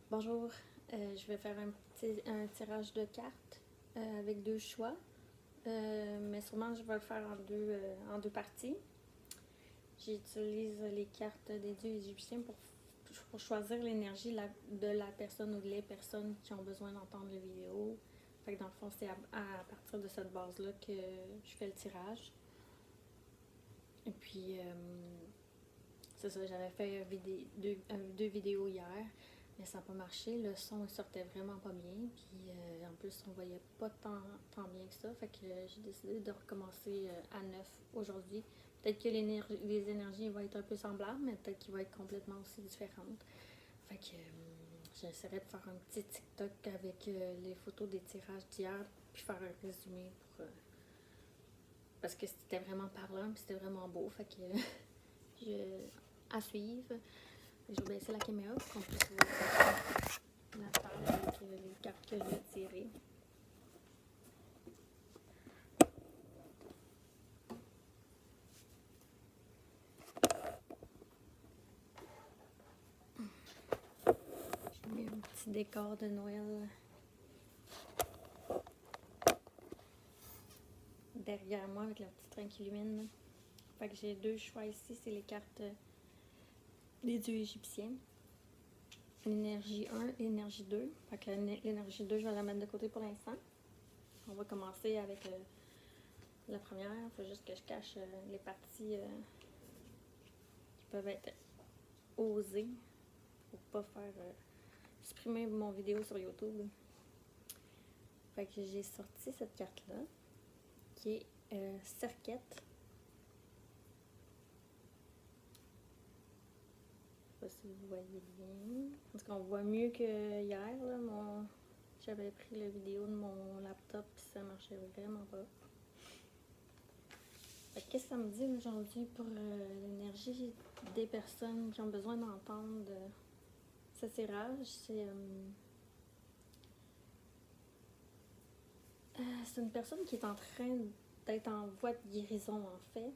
Bonjour, je vais faire un tirage de cartes avec deux choix, mais sûrement je vais le faire en deux parties. J'utilise les cartes des dieux égyptiens pour choisir l'énergie de la personne ou de les personnes qui ont besoin d'entendre la vidéo. Fait que dans le fond, c'est à partir de cette base-là que je fais le tirage. Et puis, c'est ça, j'avais fait deux vidéos hier, mais ça n'a pas marché. Le son il sortait vraiment pas bien. Puis en plus, on voyait pas tant bien que ça. Fait que j'ai décidé de recommencer à neuf aujourd'hui. Peut-être que les énergies vont être un peu semblables, mais peut-être qu'ils vont être complètement aussi différentes. Fait que j'essaierai de faire un petit TikTok avec les photos des tirages d'hier, puis faire un résumé parce que c'était vraiment parlant, puis c'était vraiment beau. Fait que à suivre. Je vais baisser la caméra pour qu'on puisse voir la table avec les cartes que j'ai tirées. J'ai mis un petit décor de Noël derrière moi avec la petite train qui illumine. Fait que j'ai deux choix ici, c'est les cartes des dieux égyptiens. L'énergie 1 et l'énergie 2. Fait que l'énergie 2, je vais la mettre de côté pour l'instant. On va commencer avec la première. Il faut juste que je cache les parties qui peuvent être osées pour pas faire supprimer mon vidéo sur YouTube. Fait que j'ai sorti cette carte-là, qui est Serquette. Je sais pas si vous voyez bien. Parce qu'on voit mieux que hier. Là, j'avais pris la vidéo de mon laptop et ça marchait vraiment pas. Fait que qu'est-ce que ça me dit aujourd'hui pour l'énergie des personnes qui ont besoin d'entendre ce tirage? C'est une personne qui est en train d'être en voie de guérison, en fait.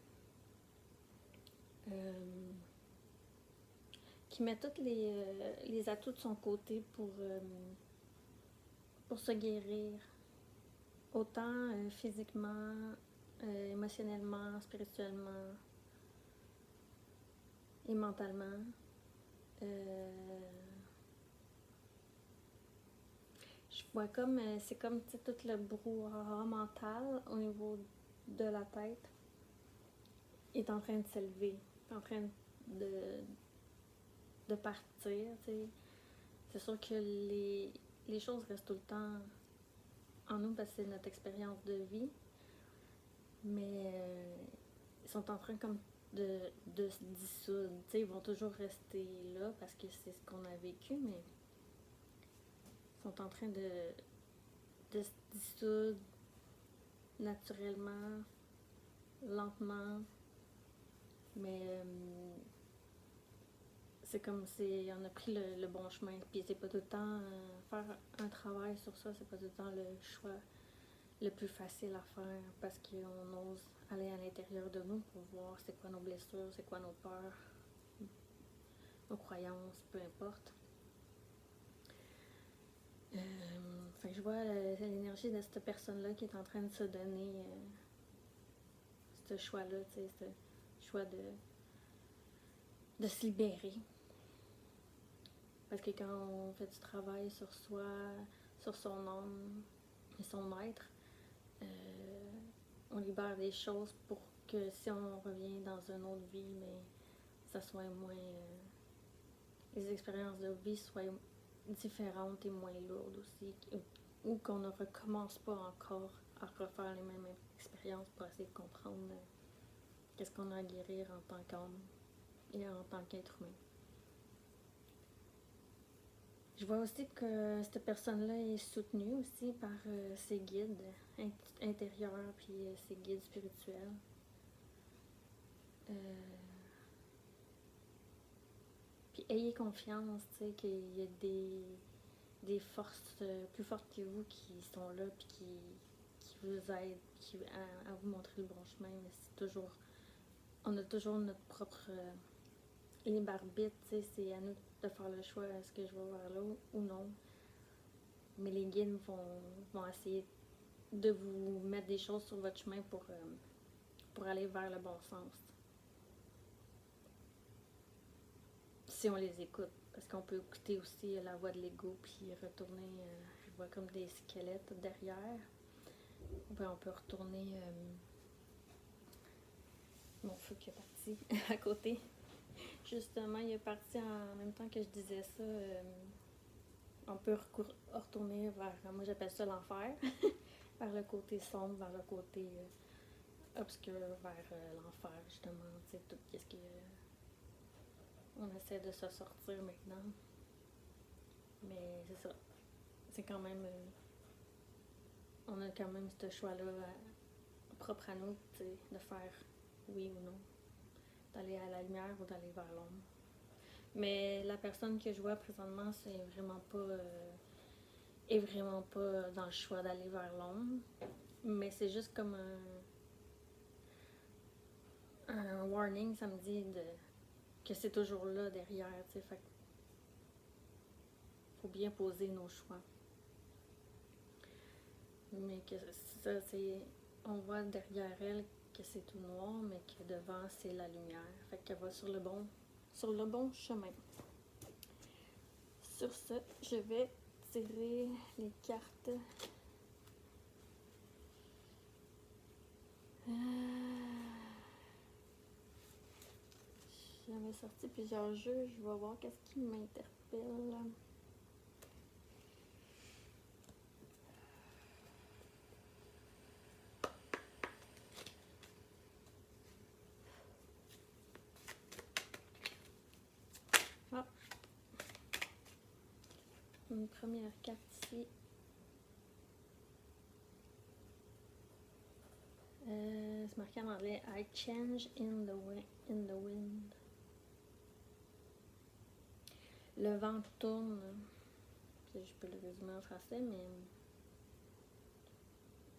Qui met tous les atouts de son côté pour se guérir, autant physiquement, émotionnellement, spirituellement et mentalement. Je vois comme, c'est comme tout le brouhaha mental au niveau de la tête est en train de s'élever, est en train de partir. T'sais. C'est sûr que les choses restent tout le temps en nous parce que c'est notre expérience de vie, mais ils sont en train comme de se dissoudre. T'sais, ils vont toujours rester là parce que c'est ce qu'on a vécu, mais ils sont en train de se dissoudre naturellement, lentement, mais c'est comme si on a pris le bon chemin. Puis c'est pas tout le temps faire un travail sur ça, c'est pas tout le temps le choix le plus facile à faire parce qu'on ose aller à l'intérieur de nous pour voir c'est quoi nos blessures, c'est quoi nos peurs, nos croyances, peu importe. Fait que je vois l'énergie de cette personne-là qui est en train de se donner ce choix-là, ce choix de se libérer. Parce que quand on fait du travail sur soi, sur son âme et son être, on libère des choses pour que si on revient dans une autre vie, mais ça soit moins. Les expériences de vie soient différentes et moins lourdes aussi. Ou qu'on ne recommence pas encore à refaire les mêmes expériences pour essayer de comprendre qu'est-ce qu'on a à guérir en tant qu'homme et en tant qu'être humain. Je vois aussi que cette personne-là est soutenue aussi par ses guides intérieurs puis ses guides spirituels. Puis ayez confiance, tu sais, qu'il y a des forces plus fortes que vous qui sont là puis qui vous aident à vous montrer le bon chemin. Mais c'est toujours, on a toujours notre propre libre arbitre, c'est à nous de faire le choix, est-ce que je vais vers là ou non. Mais les guides vont essayer de vous mettre des choses sur votre chemin pour aller vers le bon sens. Si on les écoute. Parce qu'on peut écouter aussi la voix de l'ego puis retourner, je vois comme des squelettes derrière. Ben, on peut retourner mon feu qui est parti à côté. Justement, il est parti en même temps que je disais ça. On peut retourner vers, moi j'appelle ça l'enfer, vers le côté sombre, vers le côté obscur, vers l'enfer, justement. Tu sais, tout ce qui on essaie de se sortir maintenant. Mais c'est ça. C'est quand même. On a quand même ce choix-là propre à nous, tu sais, de faire oui ou non. D'aller à la lumière ou d'aller vers l'ombre. Mais la personne que je vois présentement, c'est vraiment pas. Est vraiment pas dans le choix d'aller vers l'ombre. Mais c'est juste comme un warning, ça me dit que c'est toujours là derrière, tu sais. Fait faut bien poser nos choix. Mais que ça, c'est. On voit derrière elle que c'est tout noir, mais que devant, c'est la lumière. Fait qu'elle va sur le bon chemin. Sur ce, je vais tirer les cartes. J'avais sorti plusieurs jeux, je vais voir qu'est-ce qui m'interpelle. Ah, une première carte ici. C'est marqué en anglais I change in the wind. Le vent tourne. Je peux le résumer en français, mais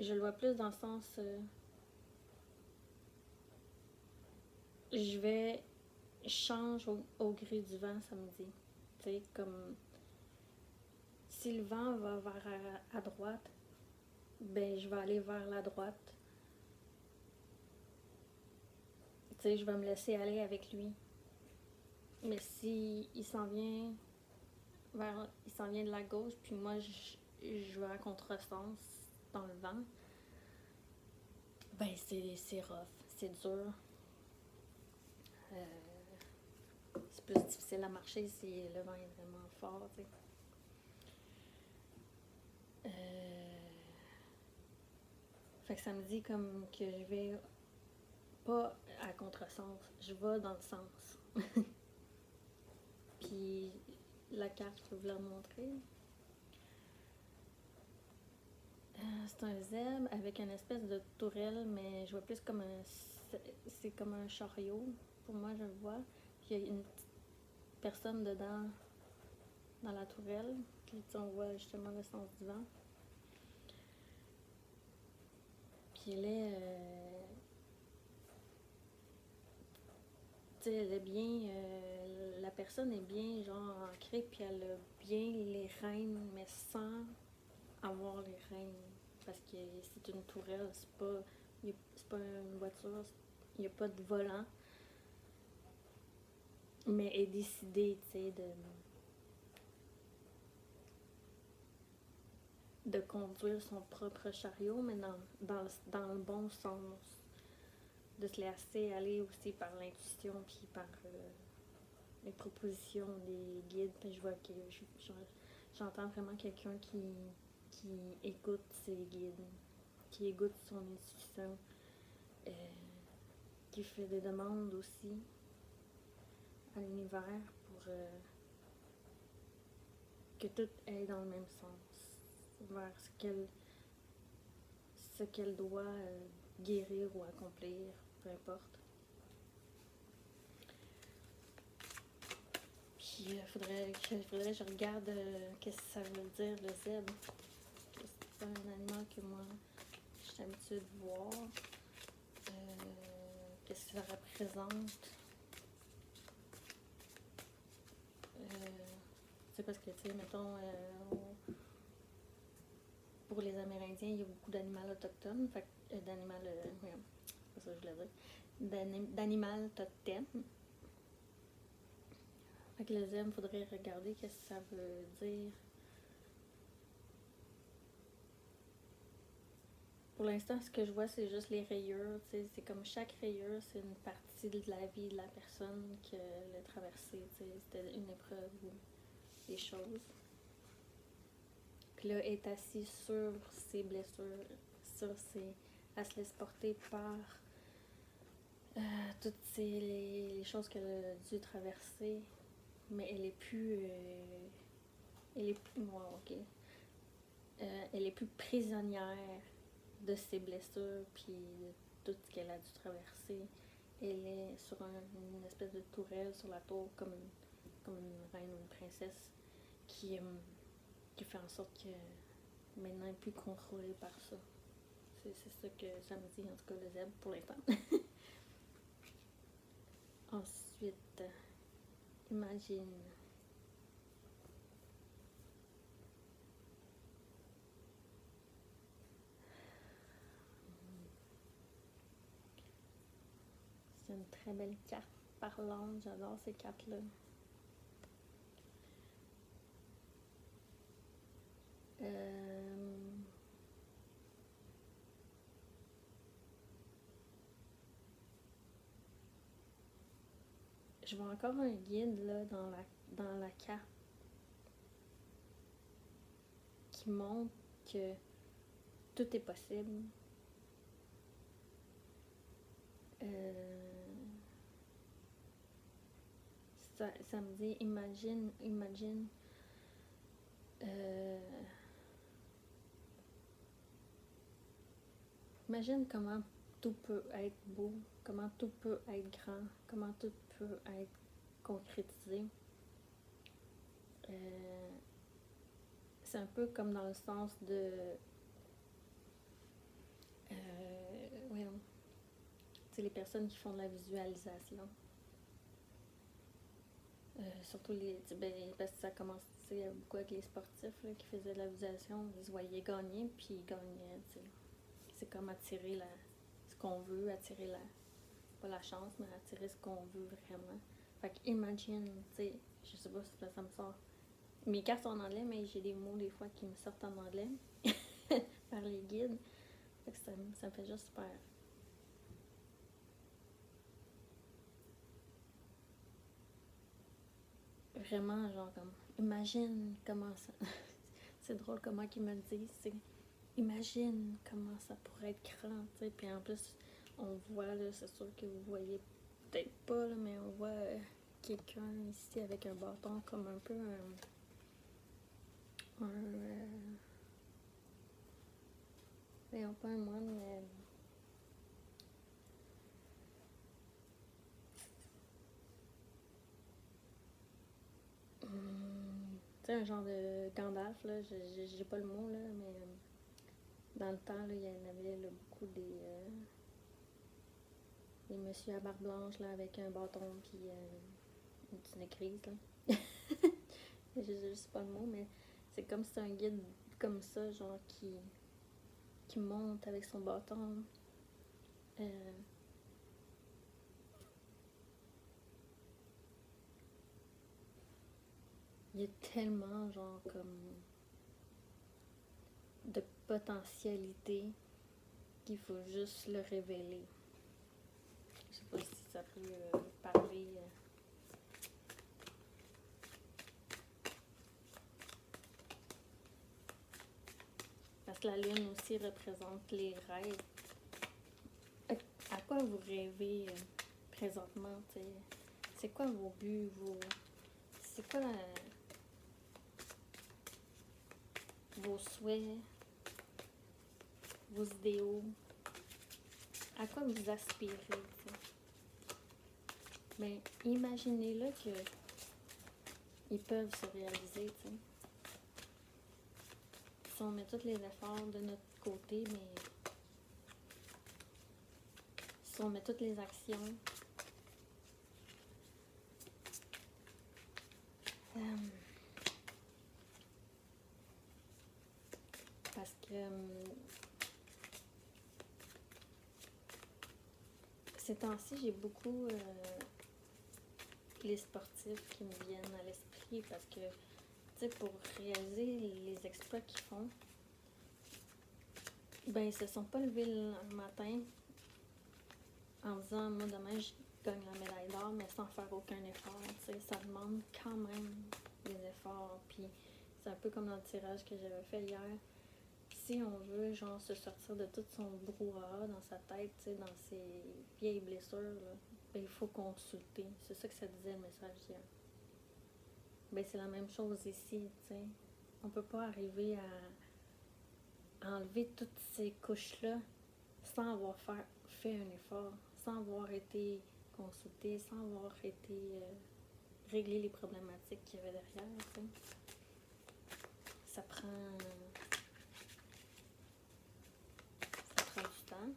je le vois plus dans le sens je change au gré du vent, ça me dit. Tu sais, comme si le vent va vers à droite, ben je vais aller vers la droite. Tu sais, je vais me laisser aller avec lui. Mais si il s'en vient de la gauche, puis moi je vais à contresens dans le vent, ben c'est rough, c'est dur. C'est plus difficile à marcher si le vent est vraiment fort, tu sais. Fait que ça me dit comme que je vais pas à contresens, je vais dans le sens. Puis la carte, je peux vous la montrer. C'est un zèbre avec une espèce de tourelle, mais je vois plus comme c'est comme un chariot. Pour moi, je le vois. Puis il y a une petite personne dedans, dans la tourelle. Puis on voit justement le sens du vent. Puis elle est bien, la personne est bien genre ancrée, puis elle a bien les rênes, mais sans avoir les rênes. Parce que c'est une tourelle, c'est pas une voiture, il n'y a pas de volant. Mais elle est décidée, tu sais, de conduire son propre chariot, mais dans le bon sens. De se laisser aller aussi par l'intuition, puis par les propositions des guides. Puis je vois que j'entends vraiment quelqu'un qui écoute ses guides, qui écoute son intuition, qui fait des demandes aussi à l'univers pour que tout aille dans le même sens, vers ce qu'elle doit guérir ou accomplir, peu importe. Puis il faudrait que je regarde qu'est-ce que ça veut dire le zèbre. C'est un animal que moi je suis habituée de voir. Qu'est-ce que ça représente. sais parce que, tu sais, mettons, pour les Amérindiens, il y a beaucoup d'animaux autochtones, fait d'animal, voyons, c'est pas ça que je voulais dire, d'animal totem. Fait que le zèbre, faudrait regarder qu'est-ce que ça veut dire. Pour l'instant, ce que je vois, c'est juste les rayures. T'sais, c'est comme chaque rayure, c'est une partie de la vie de la personne qu'elle a traversée. C'était une épreuve ou des choses. Puis là, elle est assise sur ses blessures, sur ses... Elle se laisse porter par toutes les choses qu'elle a dû traverser. Mais elle est plus... elle est plus... Wow, ok. Elle est plus prisonnière de ses blessures, puis de tout ce qu'elle a dû traverser. Elle est sur une espèce de tourelle sur la tour, comme une reine ou une princesse, qui fait en sorte que maintenant elle n'est plus contrôlée par ça. C'est ça que ça me dit, en tout cas, le zèbre, pour l'instant. Ensuite, imagine. C'est une très belle carte parlante, j'adore ces cartes-là. Je vois encore un guide là, dans la carte qui montre que tout est possible. Ça me dit, imagine comment tout peut être beau, comment tout peut être grand, comment tout peut être concrétisé. C'est un peu comme dans le sens de... voyons, c'est les personnes qui font de la visualisation. Surtout parce que ça commence beaucoup avec les sportifs là, qui faisaient de la visualisation. Ils se voyaient gagner, puis ils gagnaient. C'est comme attirer ce qu'on veut, pas la chance, mais attirer ce qu'on veut vraiment. Fait que imagine, je sais pas si ça me sort. Mes cartes sont en anglais, mais j'ai des mots des fois qui me sortent en anglais par les guides. Fait que ça me fait juste super. Vraiment, genre comme, imagine comment ça... c'est drôle comment ils me le disent, c'est... Imagine comment ça pourrait être grand, tu sais. Puis en plus, on voit, là, c'est sûr que vous voyez peut-être pas, là, mais on voit quelqu'un ici avec un bâton comme un peu voyons, pas un moine, mais... tu sais, un genre de Gandalf, là, j'ai pas le mot, là, mais dans le temps, là, il y en avait là, beaucoup des messieurs à barbe blanche, là, avec un bâton, puis une écrise, là. Je sais pas le mot, mais c'est comme si c'est un guide comme ça, genre, qui monte avec son bâton. Il y a tellement, genre, comme de potentialité qu'il faut juste le révéler. Je sais pas si ça peut parler. Parce que la lune aussi représente les rêves. À quoi vous rêvez présentement, t'sais? C'est quoi vos buts, c'est quoi vos souhaits, vos idéaux? À quoi vous aspirez, t'sais? Mais imaginez-le qu'ils peuvent se réaliser, t'sais. Si on met tous les efforts de notre côté, mais si on met toutes les actions, parce que ces temps-ci, j'ai beaucoup les sportifs qui me viennent à l'esprit parce que, tu sais, pour réaliser les exploits qu'ils font, ben, ils se sont pas levés le matin en disant, moi, demain, je gagne la médaille d'or, mais sans faire aucun effort, tu sais, ça demande quand même des efforts, puis c'est un peu comme dans le tirage que j'avais fait hier. Si on veut, genre, se sortir de tout son brouhaha dans sa tête, tu sais, dans ses vieilles blessures, là, ben, il faut consulter. C'est ça que ça disait le message hier. Ben, c'est la même chose ici, tu sais. On peut pas arriver à enlever toutes ces couches-là sans avoir fait un effort, sans avoir été consulté, sans avoir été régler les problématiques qu'il y avait derrière, tu sais. Ça prend du temps,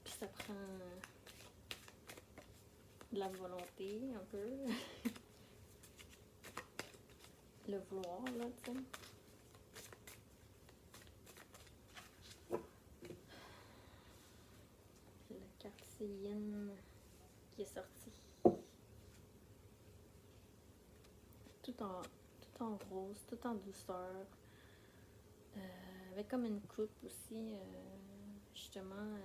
puis ça prend de la volonté un peu, le vouloir, là, tu sais. La carte c'est Yin qui est sortie. Tout en rose, tout en douceur. Avec comme une coupe aussi, justement,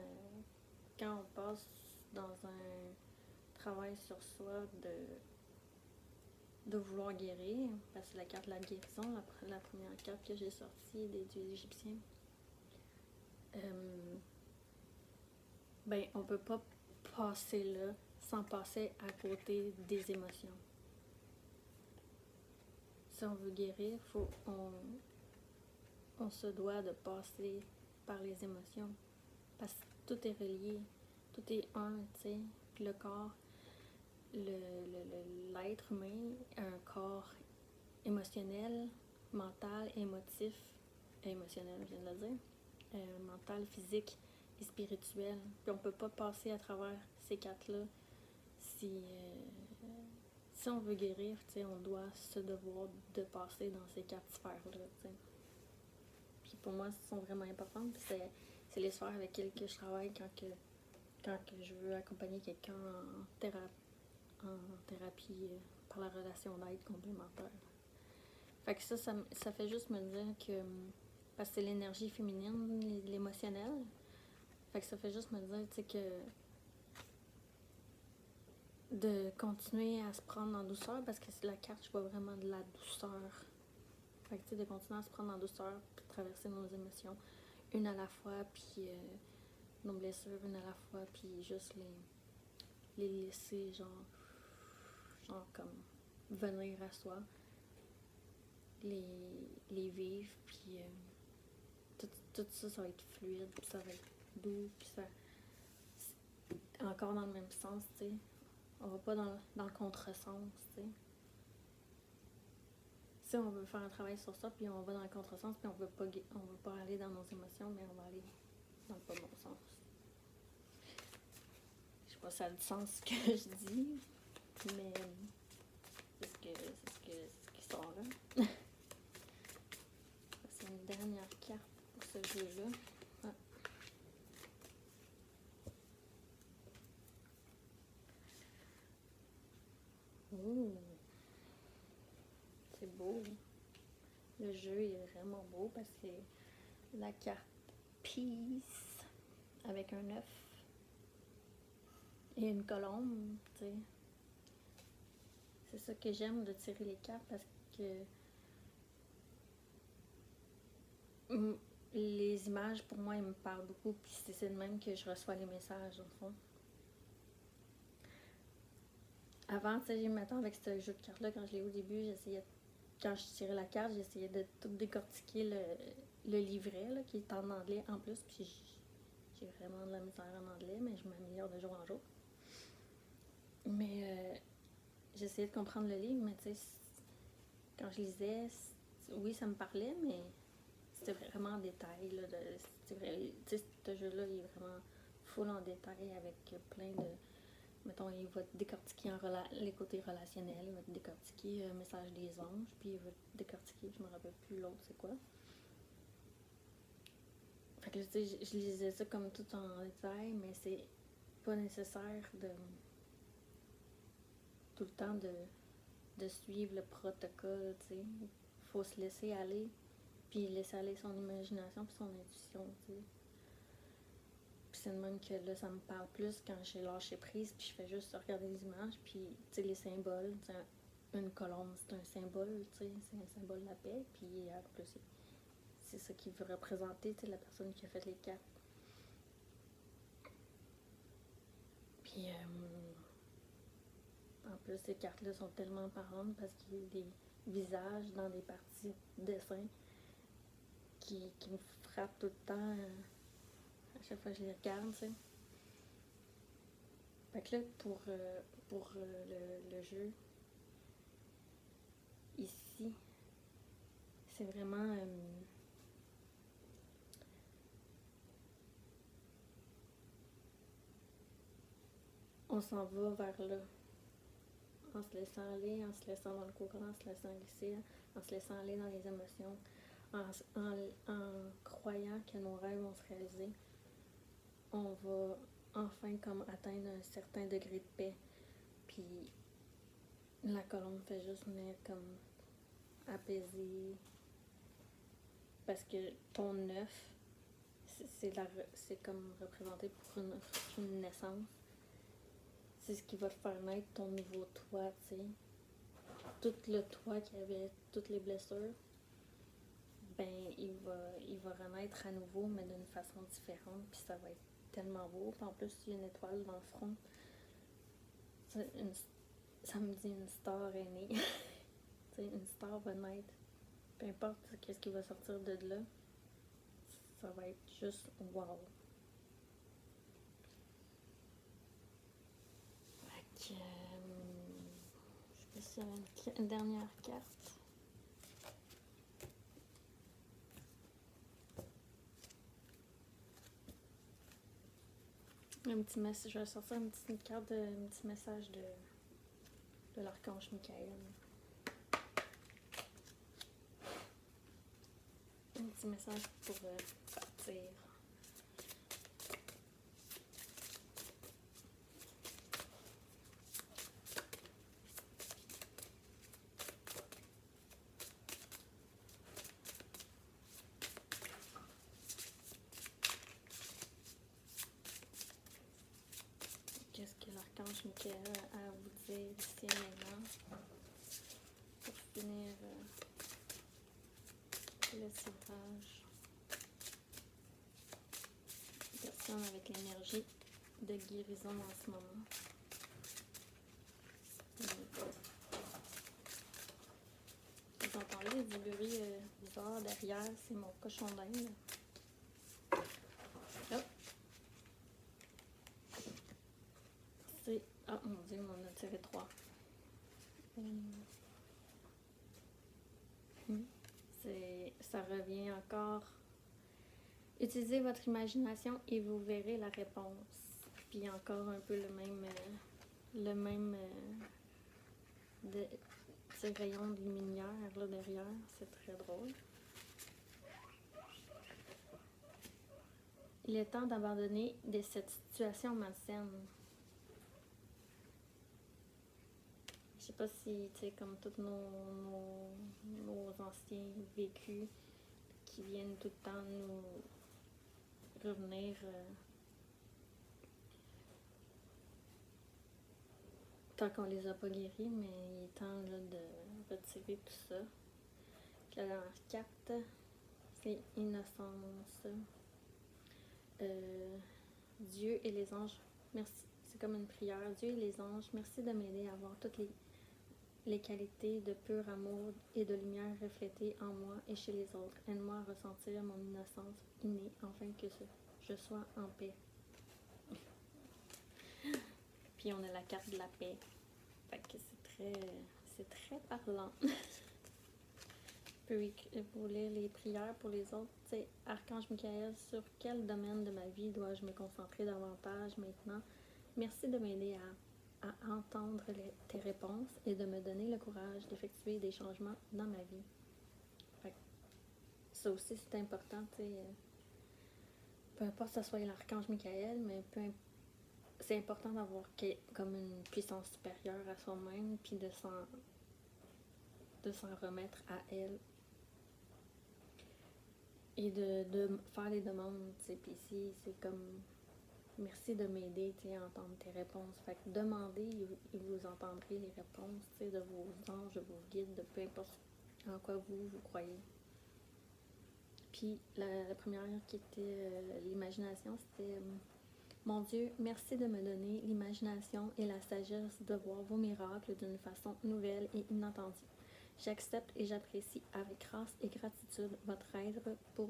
quand on passe dans un travail sur soi de vouloir guérir, parce que c'est la carte de la guérison, la première carte que j'ai sortie des dieux égyptiens. Ben, on peut pas passer là sans passer à côté des émotions. Si on veut guérir, on se doit de passer par les émotions. Parce que tout est relié, tout est un, tu sais. Puis le corps, l'être humain a un corps émotionnel, mental, émotif, émotionnel, je viens de le dire, mental, physique et spirituel. Puis on peut pas passer à travers ces quatre-là si on veut guérir, tu sais, on doit se devoir de passer dans ces quatre sphères-là, tu sais. Puis pour moi, elles sont vraiment importantes. Puis c'est les sphères avec lesquelles je travaille quand je veux accompagner quelqu'un en thérapie par la relation d'aide complémentaire. Fait que ça fait juste me dire que, parce que c'est l'énergie féminine, l'émotionnel, fait que ça fait juste me dire, tu sais, que de continuer à se prendre en douceur, parce que c'est la carte, je vois vraiment de la douceur. Fait que, tu sais, de continuer à se prendre en douceur, puis traverser nos émotions une à la fois, puis nos blessures une à la fois, puis juste les laisser, genre comme venir à soi, les vivre, puis tout ça, ça va être fluide, puis ça va être doux, puis ça, encore dans le même sens, tu sais. On va pas dans le contresens, tu sais. Si on veut faire un travail sur ça, puis on va dans le contresens, puis on veut pas aller dans nos émotions, mais on va aller dans le pas bon sens. Je sais pas si ça a du sens ce que je dis, mais c'est ce qui sort là. C'est une dernière carte pour ce jeu-là. Ah. Ouh. C'est beau. Le jeu est vraiment beau parce que c'est la carte Peace avec un œuf et une colombe, tu sais. C'est ça que j'aime de tirer les cartes parce que les images, pour moi, elles me parlent beaucoup, puis c'est de même que je reçois les messages, au fond. Avant, tu sais, mettons, avec ce jeu de cartes-là, quand je l'ai eu au début, quand je tirais la carte, j'essayais de tout décortiquer le livret, là, qui est en anglais en plus, puis j'ai vraiment de la misère en anglais, mais je m'améliore de jour en jour. Mais j'essayais de comprendre le livre, mais tu sais, quand je lisais, oui, ça me parlait, mais c'était vraiment en détail. Là, c'est vrai, tu sais, ce jeu-là, il est vraiment full en détail avec plein de. Mettons, il va te décortiquer les côtés relationnels, il va te décortiquer le message des anges, puis il va te décortiquer, je me rappelle plus l'autre, c'est quoi. Fait que là, tu sais, je lisais ça comme tout en détail, mais c'est pas nécessaire de tout le temps de suivre le protocole, tu sais. Faut se laisser aller, puis laisser aller son imagination puis son intuition, tu sais. Puis c'est de même que là, ça me parle plus quand j'ai lâché prise, puis je fais juste regarder les images, puis tu sais, les symboles, tu sais, une colombe, c'est un symbole, tu sais, c'est un symbole de la paix, puis en plus, c'est ça qui veut représenter, tu sais, la personne qui a fait les cartes. Puis en plus, ces cartes-là sont tellement parlantes parce qu'il y a des visages dans des parties de dessin qui me frappent tout le temps à chaque fois que je les regarde, tu sais. Fait que là, pour le jeu, ici, c'est vraiment... on s'en va vers là, en se laissant aller, en se laissant dans le courant, en se laissant glisser, en se laissant aller dans les émotions, en croyant que nos rêves vont se réaliser. On va enfin comme atteindre un certain degré de paix. Puis la colombe fait juste venir comme apaiser. Parce que ton œuf, c'est comme représenté pour une naissance. C'est ce qui va te faire naître ton nouveau toi, tu sais. Tout le toi qui avait toutes les blessures, ben il va renaître à nouveau, mais d'une façon différente, puis ça va être tellement beau. Puis en plus, il y a une étoile dans le front. Ça me dit une star est née. Une star va naître. Peu importe qu'est-ce qui va sortir de là, ça va être juste wow. Fait que, je sais pas s'il y avait une dernière carte. Un petit message, je vais sortir une petite carte, un petit message de l'archange Michael. Un petit message pour partir. Qu'est-ce que l'archange Michael a à vous dire ici et maintenant pour finir le tirage? Personne avec l'énergie de guérison en ce moment. Vous entendez du bruit bizarre derrière, c'est mon cochon d'Inde. Hop. C'est... Ah mon dieu, on a tiré 3. Ça revient encore. Utilisez votre imagination et vous verrez la réponse. Puis encore un peu le même rayon de lumière là derrière. C'est très drôle. Il est temps d'abandonner de cette situation malsaine. Je sais pas si, tu sais, comme tous nos anciens vécus qui viennent tout le temps nous revenir tant qu'on les a pas guéris, mais il est temps là, de retirer tout ça. Puis la dernière carte, c'est innocence. Dieu et les anges, merci. C'est comme une prière. Dieu et les anges, merci de m'aider à avoir toutes les qualités de pur amour et de lumière reflétées en moi et chez les autres. Aide-moi à ressentir mon innocence innée, afin que je sois en paix. Puis on a la carte de la paix. Fait que c'est très parlant. Pour lire les prières pour les autres, c'est Archange Michael, sur quel domaine de ma vie dois-je me concentrer davantage maintenant? Merci de m'aider à entendre tes réponses et de me donner le courage d'effectuer des changements dans ma vie. Fait que ça aussi, c'est important, tu sais. peu importe que ce soit l'archange Michael, mais c'est important d'avoir comme une puissance supérieure à soi-même, puis de s'en remettre à elle. Et de faire des demandes, tu sais, puis ici, c'est comme merci de m'aider, tu sais, à entendre tes réponses. Fait que demandez et vous entendrez les réponses, tu sais, de vos anges, de vos guides, de peu importe en quoi vous croyez. Puis la première qui était l'imagination, c'était mon Dieu, merci de me donner l'imagination et la sagesse de voir vos miracles d'une façon nouvelle et inattendue. J'accepte et j'apprécie avec grâce et gratitude votre aide pour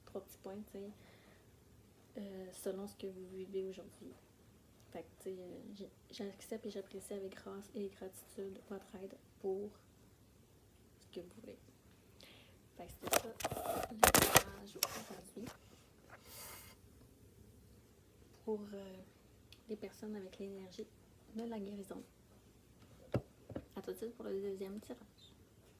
3 petits points, tu sais, selon ce que vous vivez aujourd'hui. Fait que, tu sais, j'accepte et j'apprécie avec grâce et gratitude votre aide pour ce que vous voulez. Fait que c'était ça, le tirage aujourd'hui. Pour les personnes avec l'énergie de la guérison. À tout de suite pour le deuxième tirage.